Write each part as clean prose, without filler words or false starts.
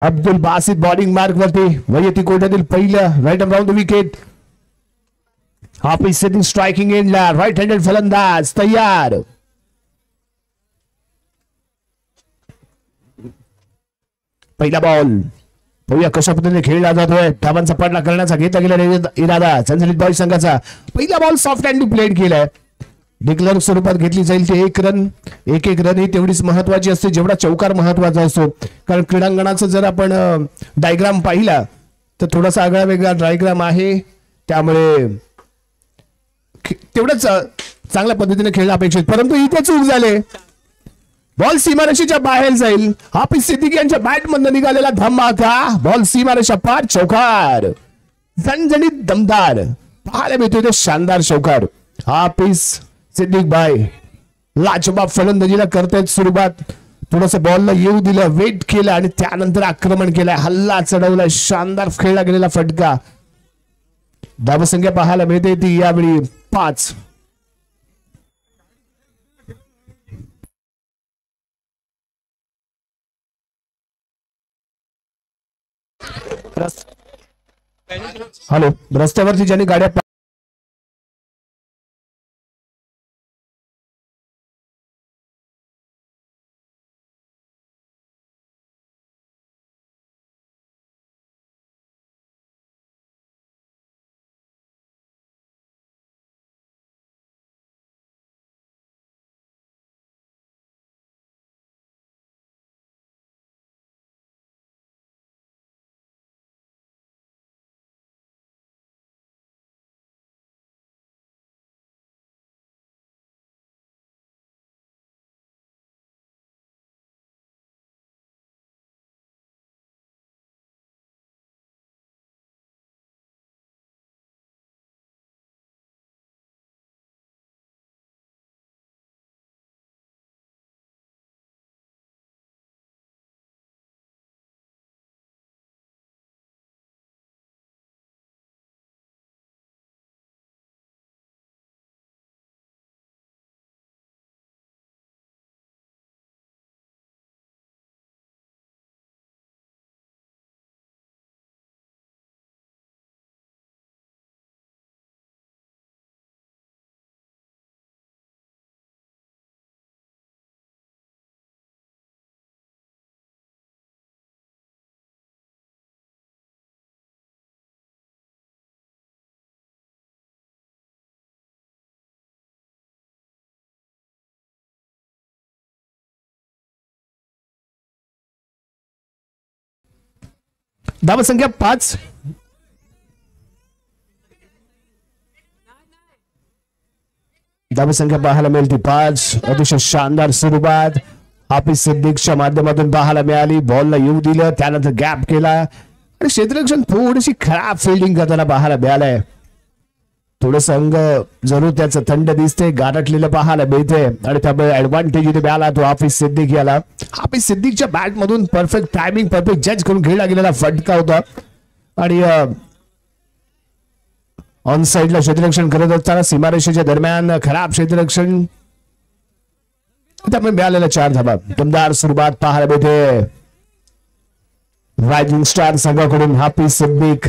Abdul Basit bowling mark वरती वैयक्तिक कोट्यातील पहिलं right around the wicket. Hafiz Siddique striking एंडला राईट हँडेड फलंदाज तयार. पहिला बॉल पाहूया कशा पद्धतीने खेळला जातोय. धावांचा पडला करण्याचा घेतला गेला इरादा संचलित बॉय संघाचा. पहिला बॉल सॉफ्ट हँड प्लेड केलाय. डिक्लेअर स्वरूपात घेतली जाईल ते एक रन ही तेवढीच महत्वाची असते जेवढा चौकार महत्वाचा असतो. कारण क्रीडांगणाचा जर आपण डायग्राम पाहिला तर थोडासा आगळा वेगळा डायग्राम आहे. त्यामुळे तेवढंच चांगल्या पद्धतीने खेळणं अपेक्षित. परंतु इथे चूक झाले. बॉल सीमारेषेच्या बाहेर जाईल. हाफिज सिद्दीकी यांच्या बॅट मधून निघालेला धमाका. बॉल सीमारेषा पार चौकार. झणझणीत दमदार पाहायला मिळतोय ते शानदार चौकार. हाफिज सिद्दीक भाई लाजवाब फलंदाजीला करतायत सुरुवात. थोडस बॉलला येऊ दिलं वेट केलं आणि त्यानंतर आक्रमण केलंय. हल्ला चढवलाय. शानदार खेळला गेलेला फटका. धावसंख्या पाहायला मिळते ती यावेळी 5. हॅलो रस्त्यावरती ज्यांनी गाड्या धावसंख्या 5. धावसंख्या पाहायला मिळते 5. अतिशय शानदार सुरुवात हाफिज सिद्दीकच्या माध्यमातून पाहायला मिळाली. बॉलला येऊ दिलं त्यानंतर गॅप केला आणि क्षेत्ररक्षण थोडीशी खराब फिल्डिंग करताना पाहायला मिळालंय. थोडस अंग जरूर त्याचं थंड दिसते गारटलेलं पाहायला मिळते आणि त्यामुळे ऍडव्हान्टेज इथे मिळाला तो हाफिज सिद्दीक याला. हाफिज सिद्दीकच्या बॅट मधून परफेक्ट टायमिंग परफेक्ट जज करून खेळला गेलेला फटका होता आणि ऑन साइडला क्षेत्ररक्षण करत असताना सीमारेषेच्या दरम्यान खराब क्षेत्ररक्षण त्यामुळे मिळालेला 4 धावा. दमदार सुरुवात पाहायला मिळते रायझिंग स्टार संघाकडून. हाफिज सिद्दीक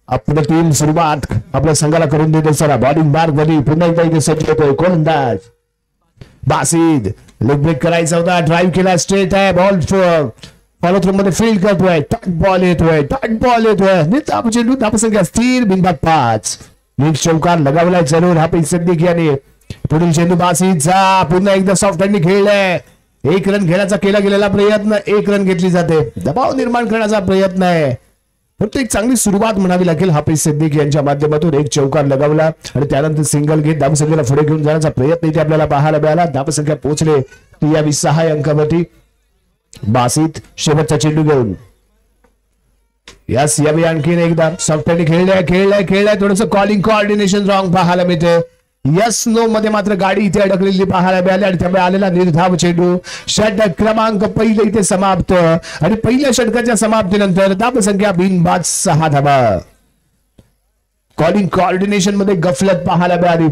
आपलं टीम सुरुवात आपल्या संघाला करून देते. सर बॉलिंग मार्क मध्ये पुन्हा एकदा इथे सज्ज होतोय गोलंदाज बासिद. लेग ब्रेक करायचा होता. ड्राईव्ह केला स्ट्रेट आहे. बॉल फॉलो थ्रू मध्ये फील्ड करतोय. टॉट बॉल येतोय. चेंडू धावसंख्या स्थिर बिनबाद 5. नीट चौकार लगावलाय जरूर हाफिज सिद्दीक याने. पुढील चेंडू बासिदचा पुन्हा एकदा सॉफ्ट हँडनी खेळलाय. 1 रन घेण्याचा केला गेलेला प्रयत्न. 1 रन घेतली जाते. दबाव निर्माण करण्याचा प्रयत्न आहे. फक्त एक चांगली सुरुवात म्हणावी लागेल हाफिज सिद्दीक यांच्या माध्यमातून. 1 चौकार लगावला आणि त्यानंतर सिंगल घेत धावसंख्येला पुढे घेऊन जाण्याचा प्रयत्न इथे आपल्याला पाहायला मिळाला. धावसंख्या पोहोचले ती या 6 अंकावरती. बासित शेवटचा चेंडू घेऊन यस यावेळी आणखीन एकदा सॉफ्ट हँड खेळलाय. थोडस कॉलिंग कोऑर्डिनेशन रॉंग पाहायला मिळते. यस नो मध्ये मात्र गाडी इथे अडकलेली पाहायला मिळाली आणि त्यामुळे आलेला निर्धाव चेंडू. षटक क्रमांक पहिले इथे समाप्त आणि पहिल्या षटकाच्या समाप्तीनंतर धावसंख्या बिनबाद 6 धावा. कॉलिंग कोऑर्डिनेशन मध्ये गफलत पाहायला मिळाली.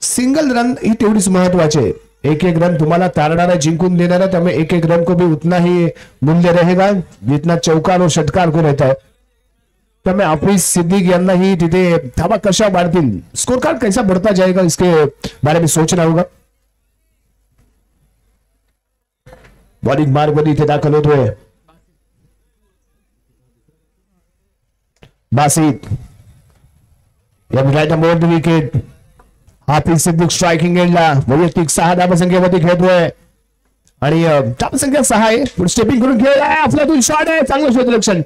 सिंगल रन ही तेवढीच महत्वाची आहे. एक एक रन तुम्हाला तारणारा जिंकून देणारा, त्यामुळे एक एक रन को भी उतना ही मूल्य रहेगा जितना चौकार और षटकार को रहता है. त्यामुळे हाफिज सिद्दीक यांनाही तिथे धावा कशा मारतील, स्कोर कार्ड कैसा बढ़ता जाएगा, इसके बारे में सोचना होगा. बॉलिंग मार्ग मध्ये इथे दाखल होतोय बासित. या right number the wicket. Hafiz Siddique striking एंडला वैयक्तिक 6 धावसंख्येमध्ये खेळतोय आणि धावसंख्या 6 आहे. स्टेपिंग करून खेळलाय, अफलातून शॉट आहे, चांगलं क्षेत्ररक्षण,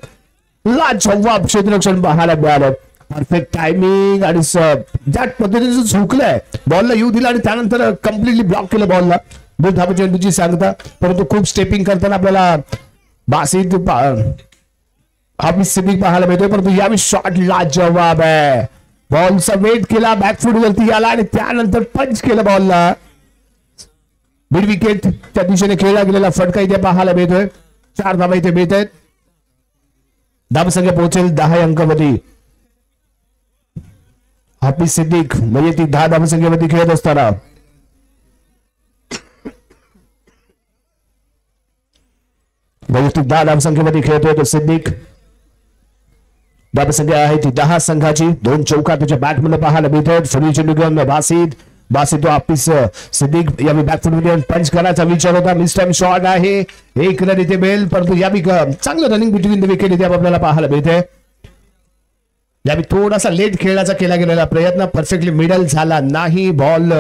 लाजवाब क्षेत्ररक्षण पाहायला मिळालं. परफेक्ट टायमिंग आणि ज्या पद्धतीने झुकलाय बॉलला येऊ दिला आणि त्यानंतर कम्प्लिटली ब्लॉक केलं बॉलला. दोन धावा चेंडूची सांगता, परंतु खूप स्टेपिंग करताना आपल्याला बासित हाफिज सिद्दीक पाहायला मिळतोय. परंतु यावेळी शॉट लाजवाब आहे. बॉलचा वेट केला, बॅकफूट वरती आला आणि त्यानंतर पंच केलं बॉलला. मिड विकेट त्या दिशेने खेळला गेलेला फटका इथे पाहायला मिळतोय. 4 धावा इथे मिळत आहेत. धावसंख्या पोहोचेल 10 अंकामध्ये. हाफिज सिद्दीक म्हणजे ती 10 धावसंख्येमध्ये खेळत असताना वैयक्तिक 10 धावसंख्येमध्ये खेळतोय तो सिद्दीक. धावसंख्या आहे ती 10 संघाची. 2 चौकार त्याच्या बॅटमध्ये पाहायला मिळतात. फुल चेंडू घेऊन बासित तो हाफिज सिद्दीक यावेळी बॅकफूटमध्ये पंच करायचा विचार होता. मिस टाइम शॉट आहे, 1 रन इथे मिळेल, परंतु यावेळी चांगलं रनिंग बिटवीन द विकेट इथे आपल्याला पाहायला मिळते. यावेळी थोडासा लेट खेळण्याचा केला गेलेला प्रयत्न परफेक्टली मिडल झाला नाही. बॉल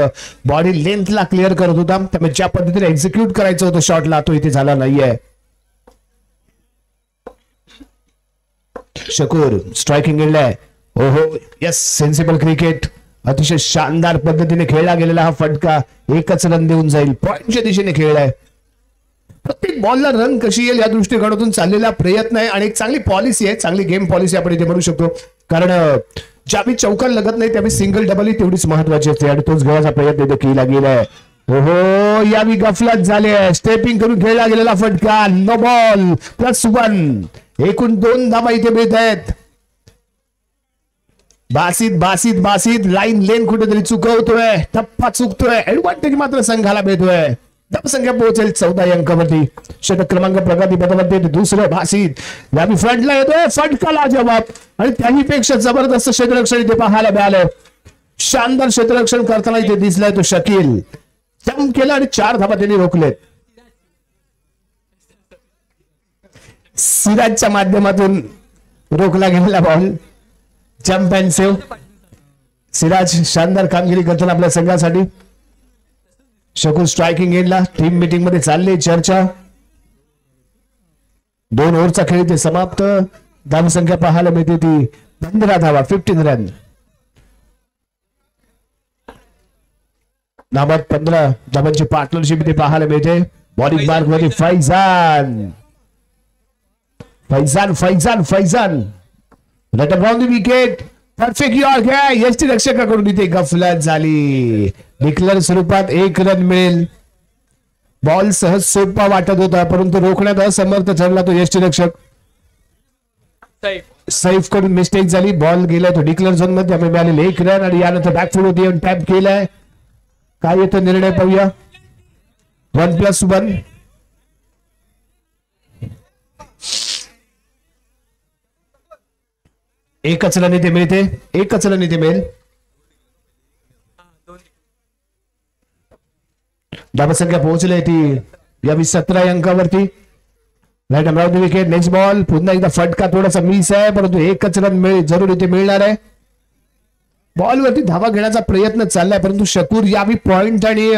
बॉडी लेंथला क्लिअर करत होता, त्यामुळे ज्या पद्धतीने एक्झिक्यूट करायचं होतं शॉटला तो इथे झाला नाहीये. शकूर स्ट्रायकिंग एंडला. ओहो यस, सेन्सिबल क्रिकेट. अतिशय शानदार पद्धतीने खेळला गेलेला हा फटका 1च रन देऊन जाईल. पॉइंटच्या दिशेने खेळलाय. प्रत्येक बॉलला रन कशी येईल या दृष्टिकोनातून चाललेला प्रयत्न आहे आणि एक चांगली पॉलिसी आहे, चांगली गेम पॉलिसी आपण इथे म्हणू शकतो. कारण ज्यावेळी चौकार लगत नाही त्यावेळी सिंगल डबल ही तेवढीच महत्वाची असते आणि तोच घेण्याचा प्रयत्न इथे केला गेलाय. ओहो यावेळी गफलत झाली आहे. स्टेपिंग करून खेळला गेलेला फटका, नो बॉल, +1. एकूण 2 धावा इथे मिळत आहेत. बासित लाईन लेन कुठेतरी चुकवतोय, टप्पा चुकतोय, ऍडव्हान्टेज मात्र संघाला मिळतोय. धावसंख्या पोहोचेल 14 अंकावरती. षटक क्रमांक प्रगती पथावरती दुसरं बासित यावेळी फ्रंटला येतोय, फटकाला जवाब आणि त्याही पेक्षा जबरदस्त क्षेत्ररक्षण इथे पाहायला मिळालं. शानदार क्षेत्ररक्षण करताना इथे दिसलाय तो शकील. जम केला आणि 4 धावा त्यांनी रोखलेत. सिराजच्या माध्यमातून रोखला गेलेला ball, jump and save. Siraj शानदार कामगिरी करताना आपल्या संघासाठी. शकूर स्ट्रायकिंग एंडला. टीम मीटिंग मध्ये चालली चर्चा. 2 ओव्हरचा खेळ इथे समाप्त. धावसंख्या पाहायला मिळते ती 15 धावा, 15 रन. नाबाद 15 धावांची पार्टनरशिप इथे पाहायला मिळते. बॉलिंग मार्क मध्ये Faizan run around the wicket. Perfect York आहे. यष्टी रक्षकाकडून इथे गफलत झाली. डिक्लेअर स्वरूपात 1 रन मिळेल. बॉल सहज सोपा वाटत होता परंतु रोखण्यात असमर्थ ठरला तो यष्टी रक्षक. सैफ कडून मिस्टेक झाली. बॉल गेलाय तो डिक्लेअर झोन मध्ये, त्यामुळे मिळालेले 1 रन आणि यानंतर बॅकफूट होती आणि टॅप केलाय. काय येतो निर्णय पाहूया. 1+1. एकच रन इथे मिळते, एकच रन इथे मिळेल. धावसंख्या पोहोचली ती यावी 17 अंकावरती. Right arm over the wicket. Next ball. पुन्हा एकदा फटका थोडासा मिस आहे परंतु एकच रन मिळेल, जरूर इथे मिळणार आहे. बॉलवरती धावा घेण्याचा प्रयत्न चाललाय परंतु शकूर यावी पॉइंट आणि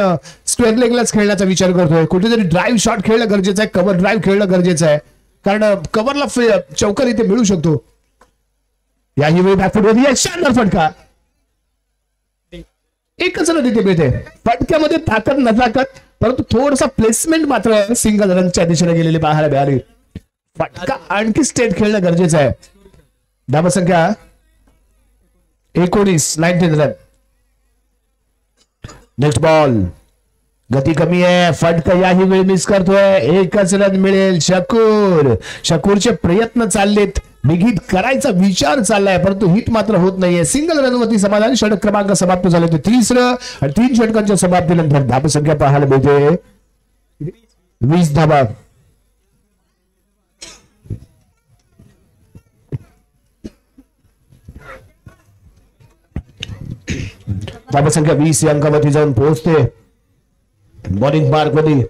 स्क्वेअर लेगलाच खेळण्याचा विचार करतोय. कुठेतरी ड्राईव्ह शॉट खेळणं गरजेचं आहे, कव्हर ड्राईव्ह खेळणं गरजेचं आहे कारण कव्हरला चौकार इथे मिळू शकतो. याही वेळी बॅकफूटवरती शानदार फटका. एकच रन इथे मिळते. फटक्यामध्ये ताकद नजाकत परंतु थोडासा प्लेसमेंट मात्र सिंगल रनच्या दिशेने गेलेली पाहायला मिळाली. फटका आणखी स्टेट खेळणं गरजेचं आहे. धावसंख्या 19 रन. Next ball. गती कमी आहे. फटका याही वेळी मिस करतोय. एकच रन मिळेल. शकूरचे प्रयत्न चाललेत बिग हिट करायचा विचार चाललाय परंतु हिट मात्र होत नाहीये. सिंगल रनवरती समाधान. षटक क्रमांक समाप्त झाले ते तिसरं आणि 3 षटकांच्या समाप्तीनंतर धावसंख्या पाहायला मिळते 20 धावा. धावसंख्या 20 या अंकावरती जाऊन पोहोचते. बॉलिंग मार्क मध्ये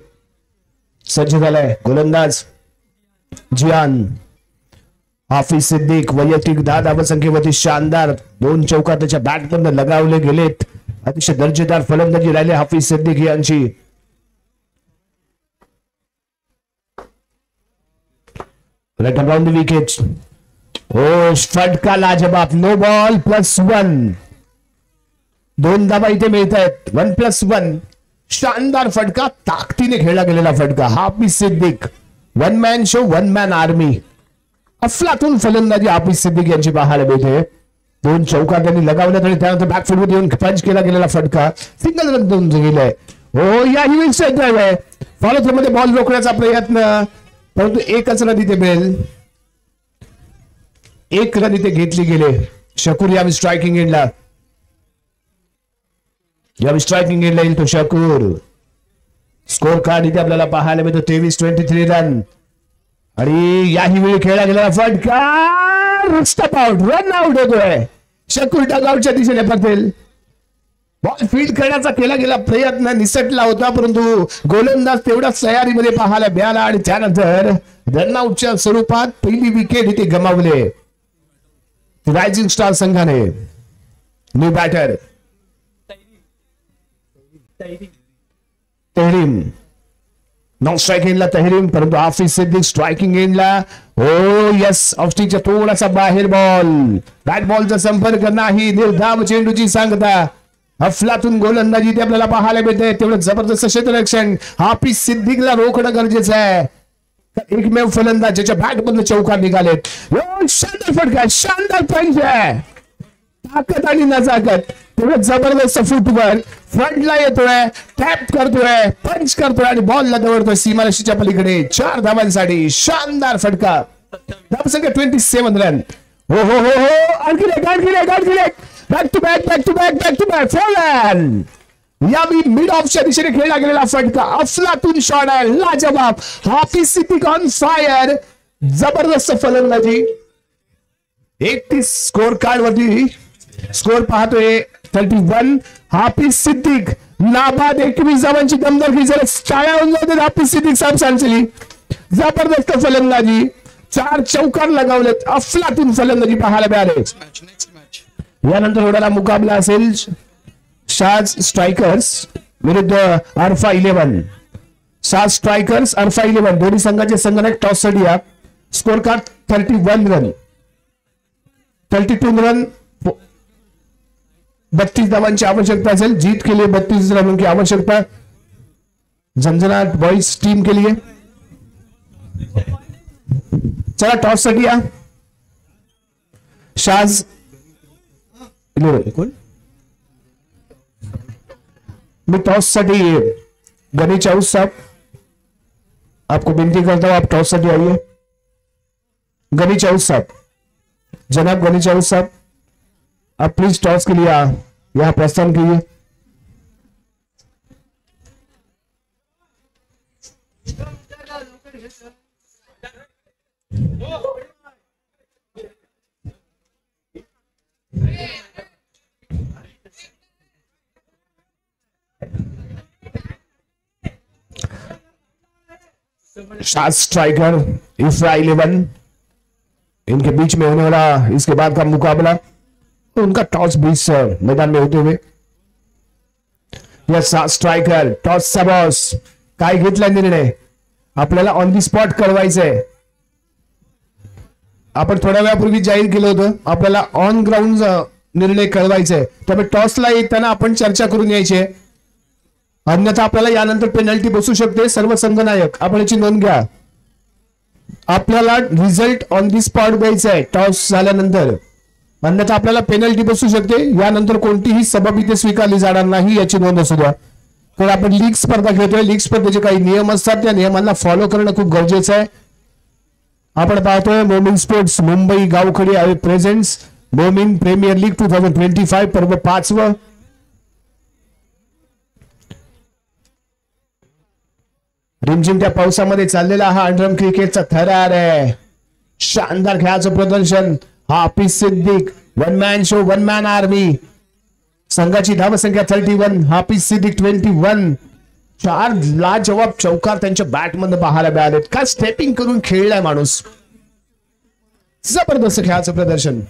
सज्ज झालाय गोलंदाज जियान. हाफिज सिद्दीक वैयक्तिक 10 धावसंख्येवरती शानदार 2 चौकार त्याच्या बॅटमधून लगावले गेलेत. अतिशय दर्जेदार फलंदाजी राहिले हाफिज सिद्दीक यांची. Right around the wicket. ओ फटका लाजवाब. No ball +1. 2 धावा इथे मिळत आहेत. 1+1. शानदार फटका. ताकदीने खेळला गेलेला फटका. Hafiz Siddique 1 man show 1 man army. अफलातून फलंदाजी हाफिज सिद्दीक यांची पाहायला मिळते. 2 चौकार त्यांनी लगावल्यात आणि त्यानंतर बॅकफुटवर येऊन पंच केला गेलेला फटका. सिंगल रन देऊन गेलाय. हो याही विकेट आहे. फॉलो थ्रो मध्ये बॉल रोखण्याचा प्रयत्न परंतु एकच रन इथे मिळेल. 1 रन इथे घेतली गेले. शकूर यावेळी स्ट्रायकिंग एंडला. यावेळी स्ट्रायकिंग एंडला येईल तो शकूर. स्कोर कार्ड इथे आपल्याला पाहायला मिळतो 23-23 रन आणि याही वेळी खेळला गेलेला फटका. स्टप आउट. रन आउट होतोय. शकूर डगआउटच्या दिशेने पळेल. बॉल फील्ड करण्याचा केला गेला प्रयत्न निसटला होता परंतु गोलंदाज तेवढ्याच तयारीमध्ये पाहायला मिळाला आणि त्यानंतर रनआउटच्या स्वरूपात पहिली विकेट इथे गमावले रायझिंग स्टार संघाने. New batter Tahrim. Non strike एंडला तहरीम परंतु हाफिज सिद्दीक स्ट्राइकिंग एंडला. हो यस ऑफस्टिकच्या थोडासा बाहेर बॉल. बॅट बॉलचा संपर्क नाही. निर्धाव चेंडूची सांगता. अफलातून गोलंदाजी ते आपल्याला पाहायला मिळते. तेवढं जबरदस्त क्षेत्ररक्षण हाफिज सिद्दीकला रोखणं गरजेचं आहे. एकमेव फलंदाज ज्याच्या बॅटमधून चौकार निघालेत. शानदार फटका. शानदार पंच आहे. ताकद आणि नजाकत. तेवढं जबरदस्त फुटवर फ्रंटला येतोय. टॅप करतोय. पंच करतोय आणि बॉलला दवडतोय सीमारेषेच्या पलीकडे. 4 धावांसाठी शानदार फटका. धावसंख्या 27 रन. हो हो हो हो आणखी एक बॅक टू बॅक 4 रन. यावेळी मिड ऑफच्या दिशेने खेळला गेलेला फटका. अफलातून शॉट आहे. लाजवाब. Hafiz Siddique on fire. जबरदस्त फलंदाजी. 31 स्कोर कार्ड वरती स्कोर पाहतोय 31. हाफिज सिद्दीक नाबाद 21 धावांची दमदार खेळी. टाळ्या होऊन जाते हाफिज सिद्दीक साहेब सांगली. जबरदस्त फलंदाजी. 4 चौकार लगावलेत. अफलातून फलंदाजी पाहायला मिळाले. यानंतर होणारा मुकाबला असेल शाज स्ट्रायकर्स विरुद्ध अर्फा 11. शाज स्ट्रायकर्स अर्फा 11 दोन्ही संघाचे संगणक टॉस साठी या. स्कोर कार्ड 31 रन 32 रन 32 धावांची आवश्यकता असेल. जीत के लिए 32 रनों की आवश्यकता झंझनाट बॉयज टीम के लिए. चला टॉस साठी या. शाज 11 मैं टॉस साठी गनी चाउस साहब आपको विनती करता हूं आप टॉस साठी आइए. गनी चाउस साहब जनाब गनी चाउस साहब आप प्लीज टॉस के लिए यहां प्रस्थान कीजिए. शाज स्ट्राइकर अर्फा 11 इनके बीच में होने वाला इसके बाद का मुकाबला. उनका टॉस 20 मैदान में होते हुए यस स्ट्रायकर टॉसचा बॉस काय घेतला निर्णय आपल्याला ऑन दी स्पॉट कळवायचंय. आपण थोड्या वेळापूर्वी जाहीर केलं होतं आपल्याला ऑन ग्राउंड निर्णय कळवायचा आहे. त्यामुळे टॉसला येताना आपण चर्चा करून यायची आहे. अन्यथा आपल्याला यानंतर पेनल्टी बसू शकते. सर्व संघनायक आपण याची नोंद घ्या. आपल्याला रिझल्ट ऑन दी स्पॉट द्यायचा आहे टॉस झाल्यानंतर. अन्यथा आपल्याला पेनल्टी बसू शकते. यानंतर कोणतीही सबब इथे स्वीकारली जाणार नाही याची नोंद असू द्या. तर आपण लीग स्पर्धा खेळतोय. लीग स्पर्धेचे काही नियम असतात त्या नियमांना फॉलो करणं खूप गरजेचं आहे. आपण पाहतोय मोमिन स्पोर्ट्स मुंबई गावखडी आहे प्रेझेंट्स मोमिन प्रीमियर लीग 2025 पर्व 5व. रिमझिमत्या पावसामध्ये चाललेला हा अंडरम क्रिकेटचा थरार आहे. शानदार खेळाचं प्रदर्शन. Hafiz Siddique one man show one man army. संघाची धावसंख्या 31. हाफिज सिद्दीक 21. 4 लाजवाब चौकार त्यांच्या बॅटमध्ये पाहायला मिळालेत. काय स्टेपिंग करून खेळलाय माणूस. जबरदस्त खेळाचं प्रदर्शन.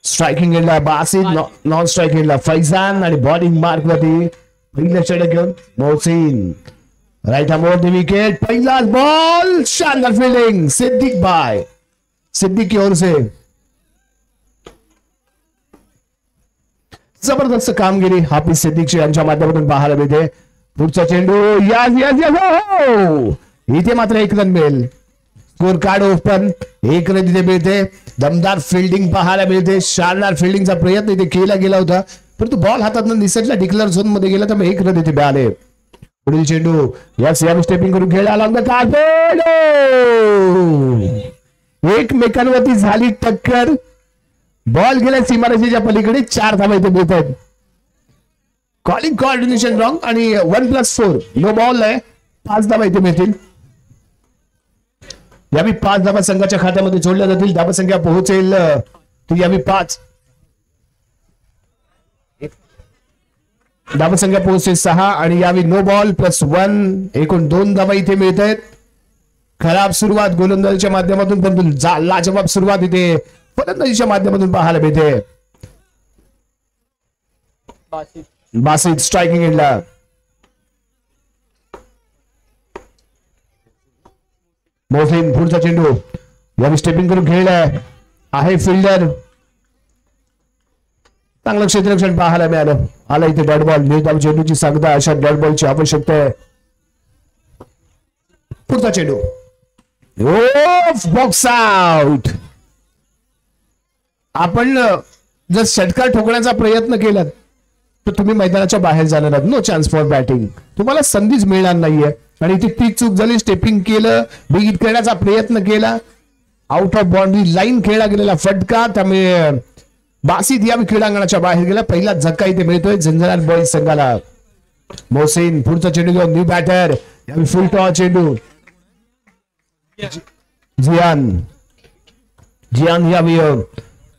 स्ट्रायकिंग एंडला बासिद, नॉन स्ट्रायकिंग एंडला फैजान आणि बॉलिंग मार्क वरती पहिलं षटक घेऊन Mohsin. Right arm over the wicket. पहिलाच बॉल. शानदार फील्डिंग सिद्दीक बाय सिद्दीक की ओर से. जबरदस्त कामगिरी हाफिज सिद्दीकची यांच्या माध्यमातून पाहायला मिळते. पुढचा चेंडू. यस यस यस हो. इथे मात्र 1 रन मिळेल. Score card open. 1 रन इथे मिळते. दमदार फिल्डिंग पाहायला मिळते. शानदार फिल्डिंगचा प्रयत्न इथे केला गेला होता परंतु बॉल हातातून निसटला. डिक्लेअर झोन मध्ये गेला तर 1 रन इथे मिळाले. पुढील चेंडू. यस या स्टेपिंग करून खेळला आला. एकमेकांवरती झाली टक्कर. बॉल गेल्या सीमारेषेच्या पलीकडे. 4 धावा इथे मिळत आहेत. कॉलिंग कोऑर्डिनेशन रॉंग आणि 1+4 नो बॉल आहे. 5 धावा इथे मिळतील. यावी 5 धावा संघाच्या खात्यामध्ये जोडल्या जातील. धावसंख्या पोहोचेल यावी 5. धावसंख्या पोहोचेल 6 आणि यावी नो बॉल +1 एकूण 2 धावा इथे मिळत आहेत. खराब सुरुवात गोलंदाजीच्या माध्यमातून पण लाजवाब सुरुवात इथे फलंदाजीच्या माध्यमातून पाहायला मिळते. बासित स्ट्रायकिंग एंडला. मोहसिन पुढचा चेंडू. यावी स्टेपिंग करून खेळलाय आहे फिल्डर. चांगलं क्षेत्ररक्षण पाहायला मिळालं. आला इथे डॉट बॉल. निर्धाव चेंडूची सांगता अशा डॉट बॉलची आवश्यकता आहे. पुढचा चेंडू. Box out. आपण जर षटकार ठोकण्याचा प्रयत्न केला तर तुम्ही मैदानाच्या बाहेर जाणार आहात. No chance for batting. तुम्हाला संधीच मिळणार नाहीये. आणि ती ती चूक झाली. स्टेपिंग केलं. बिगिट करण्याचा प्रयत्न केला. आउट ऑफ बाउंड्री लाईन खेळला गेलेला फटका. त्यामुळे बासित या क्रीडांगणाच्या बाहेर गेला. पहिला झटका इथे मिळतोय झंझारत बॉईज संघाला. मोहसिन पुढचा चेंडू घेऊन न्यू बॅटर. यावेळी फुल टॉस चेंडू. जियान यावी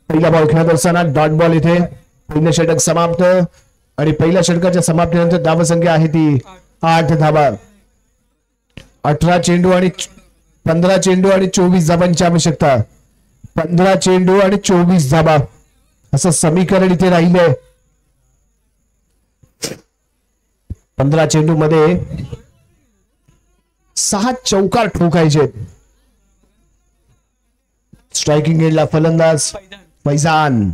पहिला बॉल खेळत असताना डॉट बॉल इथे. पहिलं षटक समाप्त आणि पहिल्या षटकाच्या समाप्तीनंतर धावसंख्या आहे ती 8 धावा. 18 चेंडू आणि 15 चेंडू आणि 24 धावांची आवश्यकता. 15 चेंडू आणि 24 धावा असं समीकरण इथे राहिले. 15 चेंडू मध्ये 6 चौकार ठोकायचे. स्ट्रायकिंग एंडला फलंदाज फैजान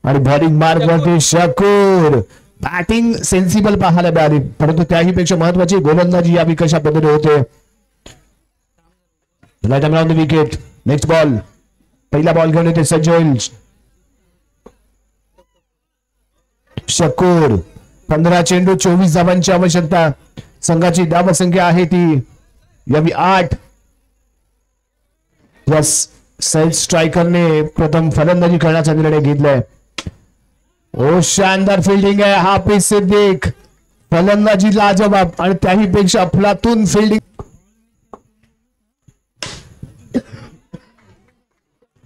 आणि बॉलिंग मार्क वरती शकूर. बॅटिंग सेन्सिबल पाहायला मिळाली परंतु त्याही पेक्षा महत्वाची गोलंदाजी यावी कशा पद्धतीने होते. विकेट. Next ball. पहिला बॉल घेऊन येते सज्ज होईल शकूर. 15 चेंडू 24 धावांची आवश्यकता. संघाची धावसंख्या आहे ती यावी 8. यस सेल्फ स्ट्रायकरने प्रथम फलंदाजी करण्याचा निर्णय घेतलाय. ओ शानदार फिल्डिंग आहे हाफिज सिद्दीक. फलंदाजी लाजवाब आणि त्याही पेक्षा अफलातून फिल्डिंग.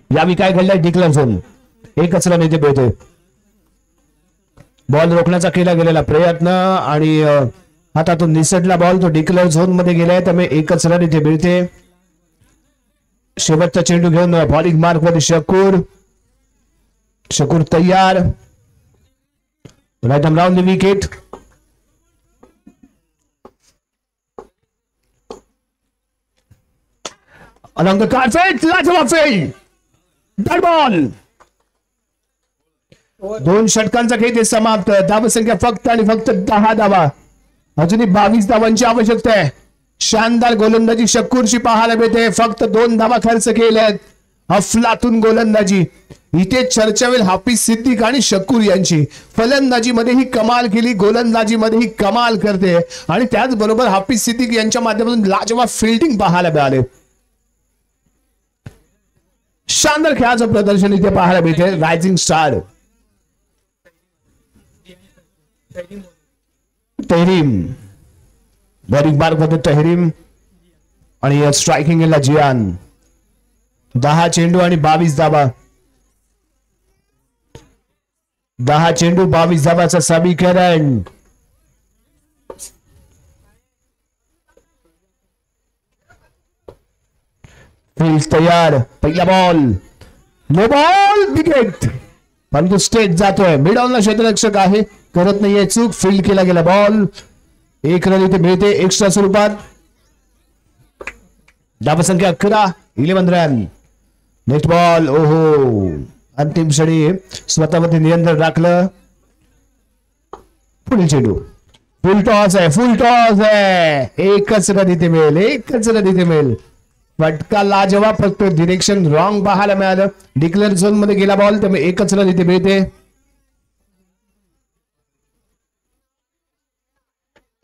यावी काय घडलंय. Declare zone. 1 रन इथे मिळतोय. बॉल रोखण्याचा केला गेलेला प्रयत्न आणि हातातून निसटला बॉल. तो डिक्लेअर झोन मध्ये गेलाय त्यामुळे 1 रन इथे मिळते. शेवटचा चेंडू घेऊन बॉलिंग मार्क मध्ये शकूर. शकूर तयार. Right round the wicket. along the carpet. लाजवाब फील्ड. Dot ball. 2 षटकांचा खेळ ते समाप्त. धावसंख्या फक्त आणि फक्त 10 धावा. अजूनही 22 धावांची आवश्यकता आहे. शानदार गोलंदाजी शकूरची पाहायला मिळते. फक्त 2 धावा खर्च केल्यात. अफलातून गोलंदाजी. इथे चर्चा होईल हाफिज सिद्दीक आणि शकूर यांची. फलंदाजीमध्ये ही कमाल केली, गोलंदाजीमध्ये ही कमाल करते आणि त्याचबरोबर हाफिज सिद्दीक यांच्या माध्यमातून लाजवाब फिल्डिंग पाहायला मिळाले. शानदार खेळाचं प्रदर्शन इथे पाहायला मिळते. Rising star Tahreem bowling mark मध्ये तहरीम आणि स्ट्रायकिंग ला जियान. 10 चेंडू आणि 22 धावा. 10 चेंडू 22 धावाचं समीकरण. फील्ड तयार. पहिला बॉल नो बॉल विकेट. परंतु स्टेट जातोय. मिड ऑनला क्षेत्ररक्षक आहे, करत नाहीये चूक. फील्ड केला गेला बॉल. 1 रन इथे मिळते एक्स्ट्रा स्वरूपात. धावसंख्या 11, 11 रन. Net ball. ओहो, अंतिम क्षणी स्वतःवरती नियंत्रण राखलं. पुढील चेंडू. फुल टॉस आहे, फुल टॉस आहे. एकच रन इथे मिळेल, एकच रन इथे मिळेल. फटका लाजवाब, फक्त डिरेक्शन रॉंग पाहायला मिळालं. डिक्लेअर झोन मध्ये गेला बॉल, त्यामुळे एकच रन इथे मिळते.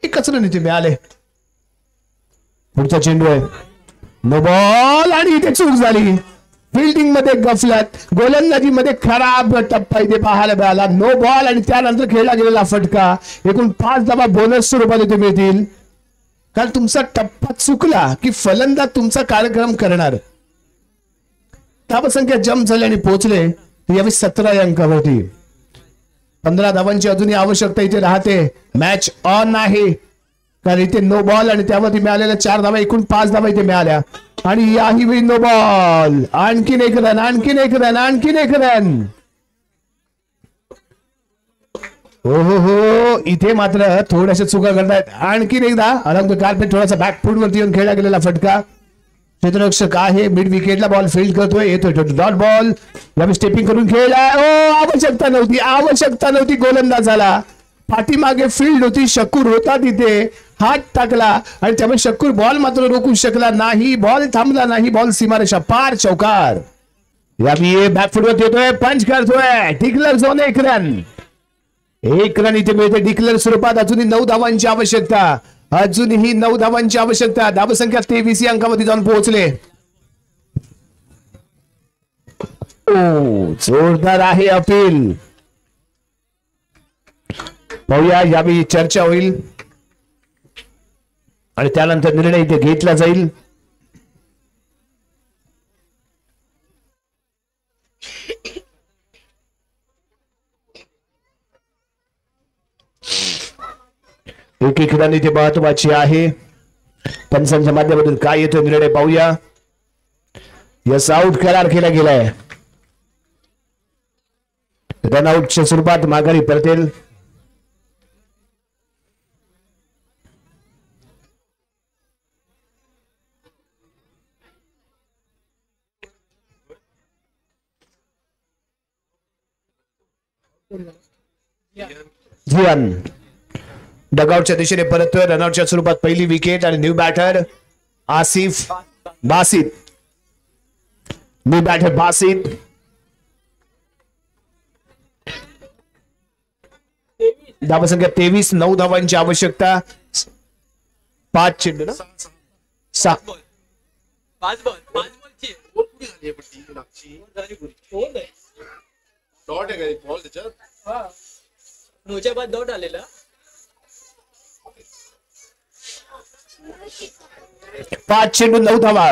एकच रन इथे मिळाले. पुढचा चेंडू आहे, नो बॉल आणि इथे चूक झाली. फिल्डिंग मध्ये गफलत, गोलंदाजी मध्ये खराब टप्पा इथे पाहायला मिळाला. नो बॉल आणि त्यानंतर खेळला गेलेला फटका. एकूण 5 धावा बोनस स्वरूपात इथे मिळतील. कारण तुमचा टप्पा चुकला की फलंदाज तुमचा कार्यक्रम करणार. धावसंख्या जम्प झाली आणि पोहोचले यावेळी 17 अंकावरती. 15 धावांची अजूनही आवश्यकता इथे राहते. मॅच ऑन आहे कारण इथे नो बॉल आणि त्यामध्ये मिळालेल्या 4 धावा, एकूण 5 धावा इथे मिळाल्या. आणि याही वेळी नो बॉल. आणखीन 1 रन, आणखीन 1 रन, आणखीन 1 रन. हो हो हो, इथे मात्र थोड्याशा चुका करतायत. आणखीन एकदा अलंग कार्पेट थोडासा बॅकफूट वरती येऊन खेळला गेलेला फटका. क्षेत्ररक्षक आहे, मिड विकेटला बॉल फील्ड करतोय. येतोय डॉट बॉल. यावेळी स्टेपिंग करून खेळला. ओ, आवश्यकता नव्हती, आवश्यकता नव्हती. गोलंदाजाला पाठीमागे फील्ड होती, शकूर होता तिथे, हात टाकला आणि त्यामुळे शकूर बॉल मात्र रोखू शकला नाही. बॉल थांबला नाही. बॉल सीमारेषा पार, चौकार. यावेळी बॅकफूटवर येतोय, पंच करतोय. Declare zone 1 run. 1 रन इथे मिळते डिक्लेअर स्वरूपात. अजूनही 9 धावांची आवश्यकता, अजूनही 9 धावांची आवश्यकता. धावसंख्या 23 या अंकामध्ये जाऊन पोहोचले. जोरदार आहे अपील. पाहूया यावेळी चर्चा होईल आणि त्यानंतर निर्णय इथे घेतला जाईल. एक रन इथे महत्वाची आहे. पंचांच्या माध्यमातून काय येतो निर्णय पाहूया. यस, आउट करार केला गेलाय. रनआउटच्या स्वरूपात माघारी परतेल. जियान डगआउटच्या दिशेने परततोय. रनआउटच्या स्वरूपात पहिली विकेट आणि new batter Asif Basit. New batter Basit. धावसंख्या 23, 9 धावांची आवश्यकता. 5 चेंडू ना 6 डॉट आहे का बॉल त्याच्यात? नोच्या बाद डॉट आलेला. 5 चेंडू 9 धावा.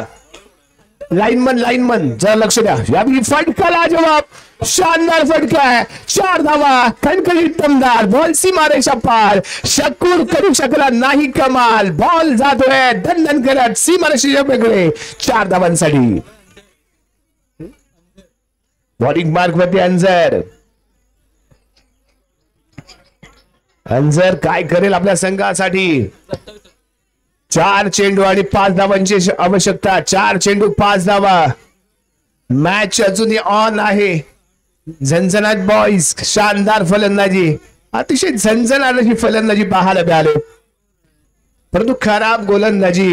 लाईनमन जरा लक्ष द्या. यावेळी फटका लाजवाब, शानदार फटका आहे. 4 धावा, खणखणीत दमदार. बॉल सीमारेषा पार. शकूर करू शकला नाही कमाल. बॉल जातोय दणदण करत सीमारेषेच्या वेगळे. 4 धावांसाठी. बॉलिंग मार्क वरती अंजर. अंजर काय करेल आपल्या संघासाठी. 4 चेंडू आणि 5 धावांची आवश्यकता. 4 चेंडू 5 धावा. मॅच अजूनही ऑन आहे. झणझणाट बॉईज. शानदार फलंदाजी, अतिशय झणझणाट फलंदाजी पाहायला मिळाली. परंतु खराब गोलंदाजी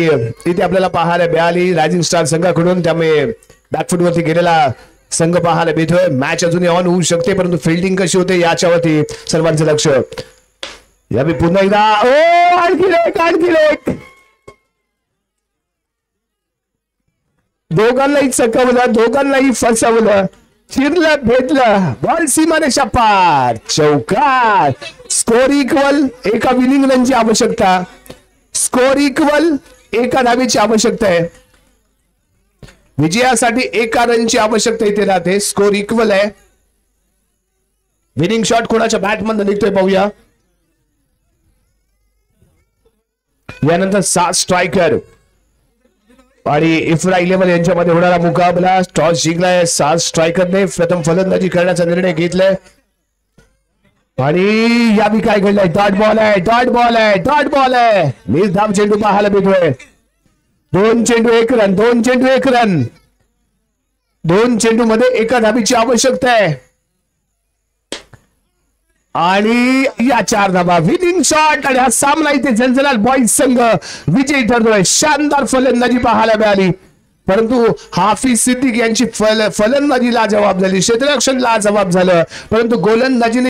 इथे आपल्याला पाहायला मिळाली रायझिंग स्टार संघाकडून. त्यामुळे बॅकफुट वरती गेलेला संघ पाहायला मिळतोय. मॅच अजूनही ऑन होऊ शकते, परंतु फिल्डिंग कशी होते याच्यावरती सर्वांचं लक्ष. यावेळी पुन्हा एकदा आणखी एक दोघांनाही चकवलं, दोघांनाही फसवलं, चिरलं भेटलं, बॉल सीमारेषा पार, चौकार. स्कोर इक्वल, एका विनिंग रनची आवश्यकता. स्कोर इक्वल, एका धावेची आवश्यकता आहे. विजयासाठी एका रनची आवश्यकता इथे राहते. स्कोर इक्वल आहे. विनिंग शॉट कोणाच्या बॅट मधून निघतोय पाहूया. यानंतर 7 स्ट्रायकर आणि इफ्रा 11 यांच्यामध्ये होणारा मुकाबला. टॉस जिंकलाय 7 स्ट्रायकरने. प्रथम फलंदाजी करण्याचा निर्णय घेतलाय आणि यावी काय घडलंय. डॉट बॉल आहे. निर्धाव चेंडू पाहायला मिळतोय. 2 चेंडू 1 रन, 2 चेंडू 1 रन. 2 चेंडू मध्ये एका धाबीची आवश्यकता आहे आणि या 4 धाबा. विनिंग शॉट आणि हा सामना इथे झंझनाट बॉईज संघ विजयी ठरतोय. शानदार फलंदाजी पाहायला मिळाली, परंतु हाफिज सिद्दीक यांची फलंदाजीला जबाब झाली, क्षेत्ररक्षणला जबाब झालं, परंतु गोलंदाजीने